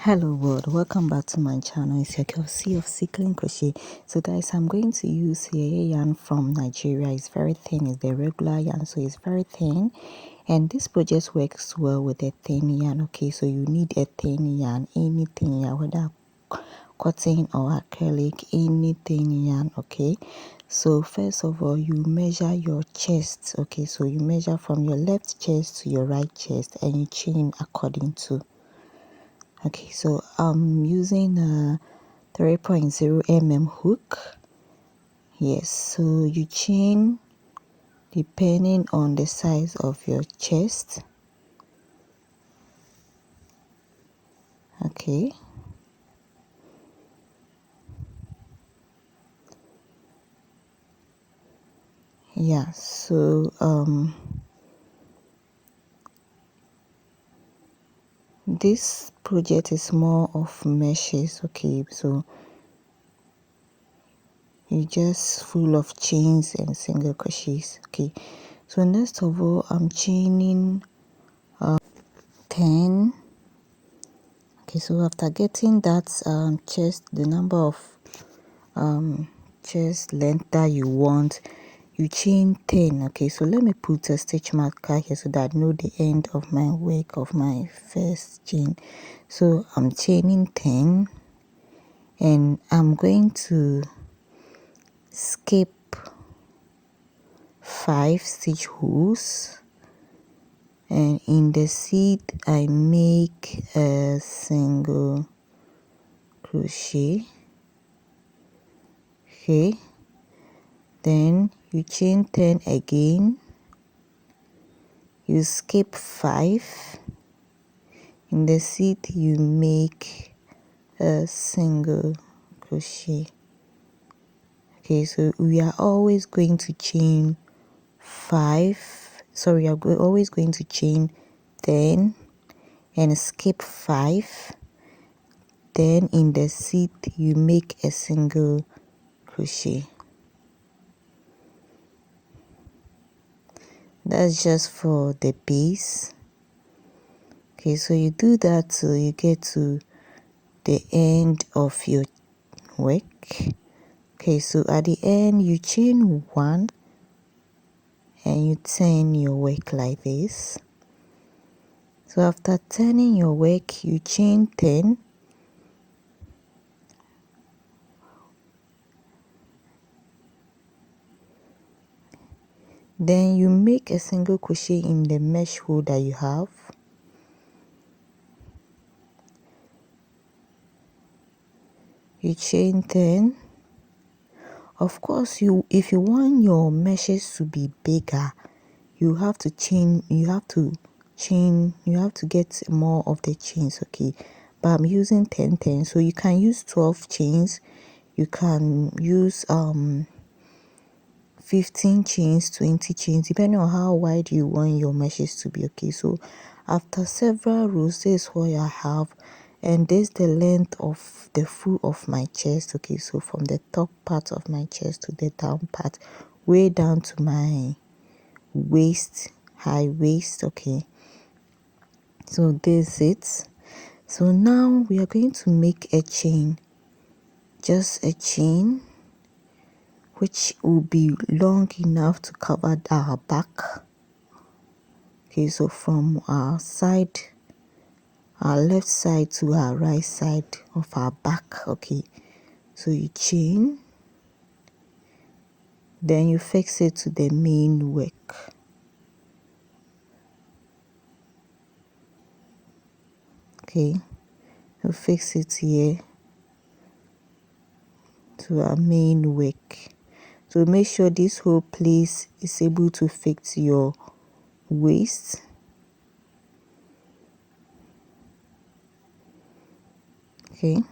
Hello world, welcome back to my channel. It's your girl C of Cycling Crochet. So guys, I'm going to use a yarn from Nigeria. It's very thin, it's the regular yarn, so it's very thin, and this project works well with a thin yarn. Okay, so you need a thin yarn, any thin yarn, whether cotton or acrylic, any thin yarn. Okay, so first of all, you measure your chest. Okay, so you measure from your left chest to your right chest and you chain according to. Okay, so I'm using a 3.0 mm hook. Yes, so you chain depending on the size of your chest. Okay, yeah, so this project is more of meshes. Okay, so you just full of chains and single crochets. Okay, so next of all, I'm chaining 10. Okay, so after getting that chest, the number of chest length that you want, you chain 10. Okay, so let me put a stitch marker here so that I know the end of my work of my first chain. So I'm chaining 10 and I'm going to skip 5 stitch holes, and in the seat I make a single crochet. Okay, then you chain 10 again, you skip 5, in the seat you make a single crochet. Okay, so we are always going to chain 5, we are always going to chain 10 and skip 5, then in the seat you make a single crochet. That's just for the base. Okay, so you do that till you get to the end of your work. Okay, so at the end you chain 1 and you turn your work like this. So after turning your work, you chain 10, then you make a single crochet in the mesh hole that you have. You chain 10. Of course, if you want your meshes to be bigger, you have to get more of the chains. Okay, but I'm using 10, so you can use 12 chains, you can use 15 chains, 20 chains, depending on how wide you want your meshes to be. Okay, so after several rows, this is what I have, and this is the length of the full of my chest. Okay, so from the top part of my chest to the down part, way down to my waist, high waist. Okay, so this is it. So now we are going to make a chain, just a chain, which will be long enough to cover our back. Okay, so from our side, our left side to our right side of our back. Okay, so you chain, then you fix it to the main work. Okay, you fix it here to our main work. So make sure this whole place is able to fit your waist. Okay,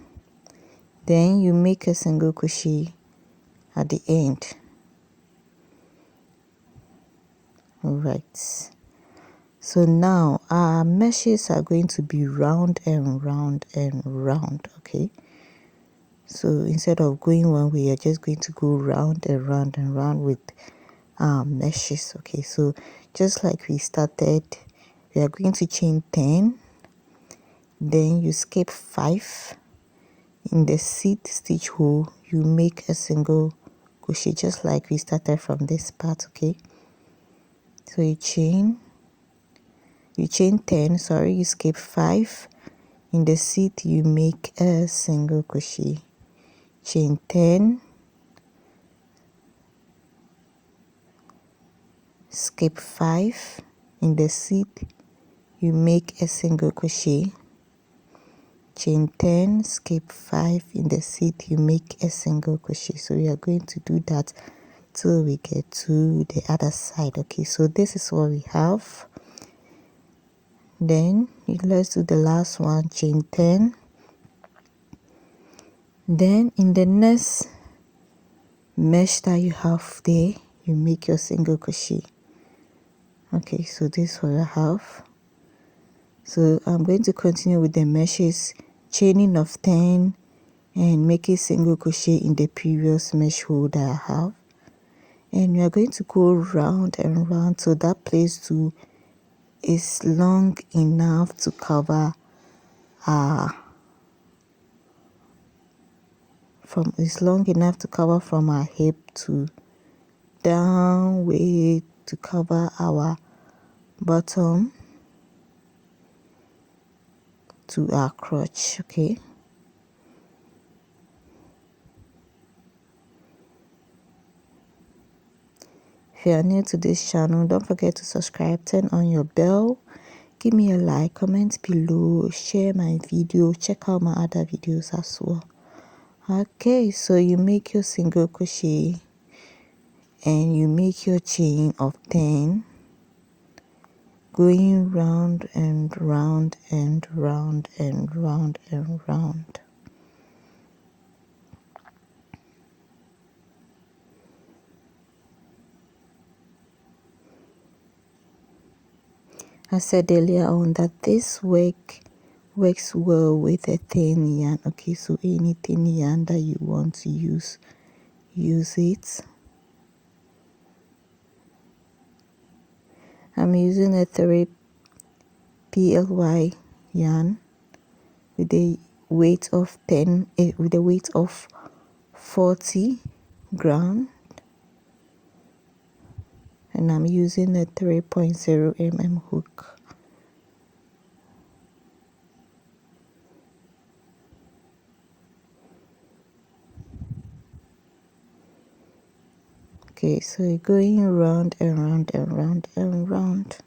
then you make a single crochet at the end. All right, so now our meshes are going to be round and round and round. Okay, so instead of going one way, you're just going to go round and round and round with meshes. Okay, so just like we started, we are going to chain 10, then you skip 5. In the seed stitch hole, you make a single crochet just like we started from this part. Okay, so you chain 10, sorry, you skip 5. In the seed, you make a single crochet, chain 10, skip 5. In the seed, you make a single crochet, chain 10, skip 5. In the seed, you make a single crochet. So we are going to do that till we get to the other side. Okay, so this is what we have. Then let's do the last one, chain 10. Then in the next mesh that you have there, you make your single crochet. Okay, so this is what I have. So I'm going to continue with the meshes, chaining of 10 and making single crochet in the previous mesh hole that I have. And we are going to go round and round so that place too is long enough to cover from our hip to down way to cover our bottom to our crotch. Okay, if you are new to this channel, don't forget to subscribe, turn on your bell, give me a like, comment below, share my video, check out my other videos as well. Okay, so you make your single crochet and you make your chain of 10, going round and round and round and round and round. I said earlier on that this works well with a thin yarn. Okay, so any thin yarn that you want to use it. I'm using a 3 PLY yarn with a weight of 40 gram, and I'm using a 3.0 mm hook. Okay, so you're going round and round and round and round.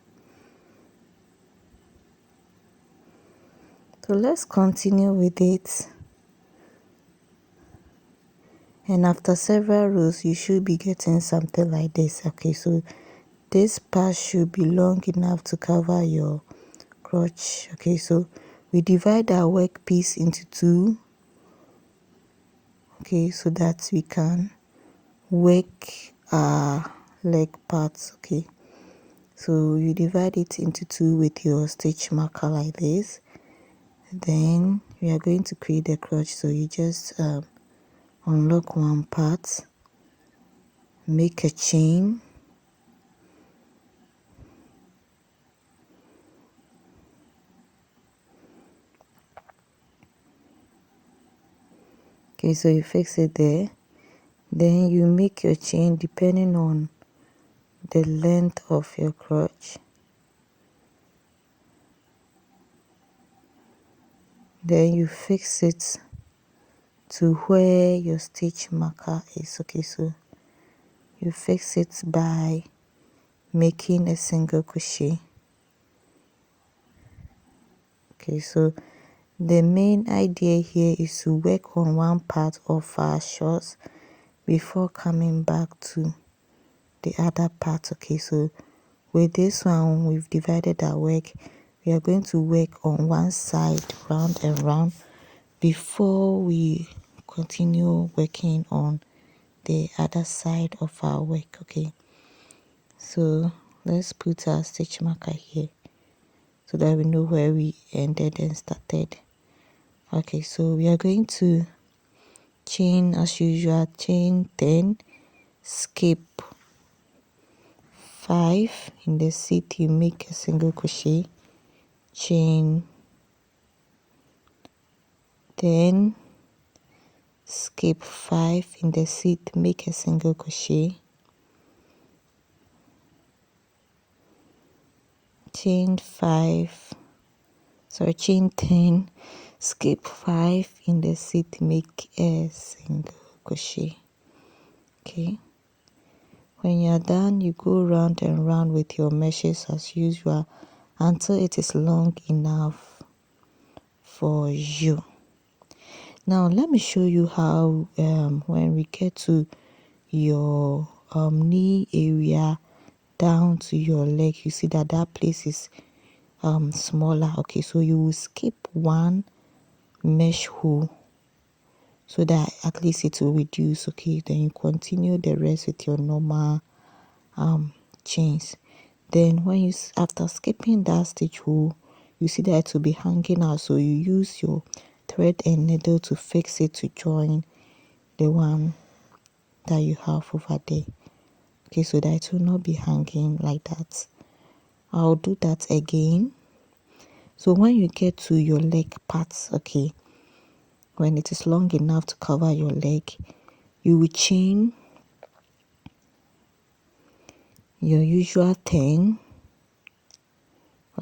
So let's continue with it. And after several rows, you should be getting something like this. Okay, so this part should be long enough to cover your crotch. Okay, so we divide our work piece into 2. Okay, so that we can work our leg parts. Okay, so you divide it into 2 with your stitch marker like this. Then we are going to create the crotch, so you just unlock one part, make a chain, okay, so you fix it there. Then you make your chain depending on the length of your crotch. Then you fix it to where your stitch marker is. Okay, so you fix it by making a single crochet. Okay, so the main idea here is to work on one part of our shorts before coming back to the other part. Okay, so with this one, we've divided our work. We are going to work on one side round and round before we continue working on the other side of our work. Okay, so let's put our stitch marker here so that we know where we ended and started. Okay, so we are going to chain as usual, chain 10, skip 5. In the seat you make a single crochet, chain then skip 5 in the seat, make a single crochet, chain 10, skip 5 in the seat, make a single crochet. Okay, when you're done, you go round and round with your meshes as usual until it is long enough for you. Now let me show you how when we get to your knee area down to your leg, you see that place is smaller. Okay, so you will skip one mesh hole so that at least it will reduce. Okay, then you continue the rest with your normal chains. Then when you after skipping that stitch hole, you see that it will be hanging out, so you use your thread and needle to fix it to join the one that you have over there. Okay, so that it will not be hanging like that. I'll do that again. So when you get to your leg parts, okay, when it is long enough to cover your leg, you will chain your usual 10.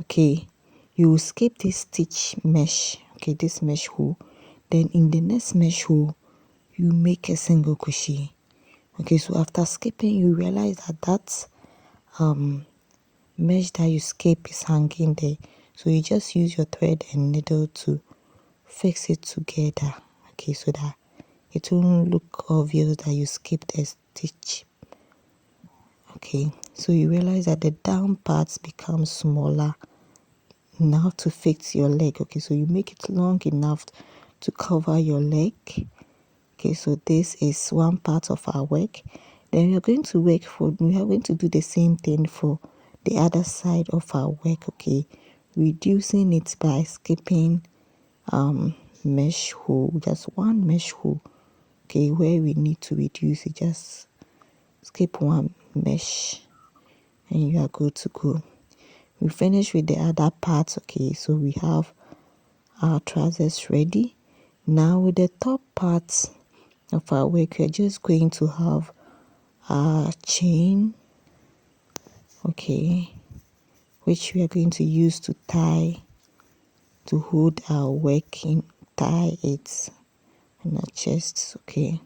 Okay, you will skip this stitch mesh, okay, this mesh hole. Then in the next mesh hole, you make a single crochet. Okay, so after skipping, you realize that mesh that you skip is hanging there, so you just use your thread and needle to fix it together. Okay, so that it won't look obvious that you skipped a stitch. Okay, so you realize that the down parts become smaller now to fix your leg. Okay, so you make it long enough to cover your leg. Okay, so this is one part of our work. Then we are going to do the same thing for the other side of our work. Okay, reducing it by skipping mesh hole, just one mesh hole. Okay, where we need to reduce it, just skip one mesh and you are good to go. We finish with the other parts. Okay, so we have our trousers ready. Now with the top parts of our work, we're just going to have our chain, okay, which we are going to use to tie, to hold our work in, tie it in our chests. Okay,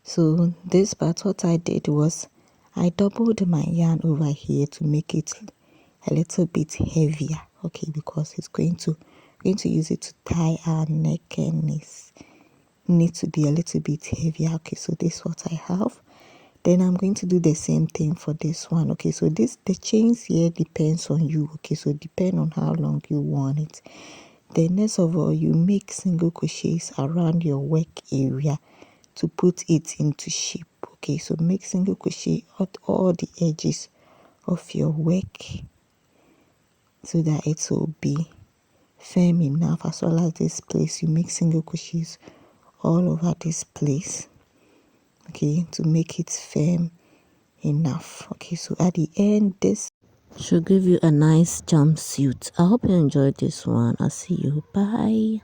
so this part, what I did was I doubled my yarn over here to make it a little bit heavier. Okay, because it's going to use it to tie our neck and knees. Need to be a little bit heavier. Okay, so this is what I have. Then I'm going to do the same thing for this one. Okay, so the chains here depends on you. Okay, so depend on how long you want it. Then next of all, you make single crochets around your work area to put it into shape. Okay, so make single crochet at all the edges of your work so that it will be firm enough. As well as this place, you make single crochets all over this place, okay, to make it firm enough. Okay, so at the end, this should give you a nice jumpsuit. I hope you enjoyed this one. I'll see you. Bye.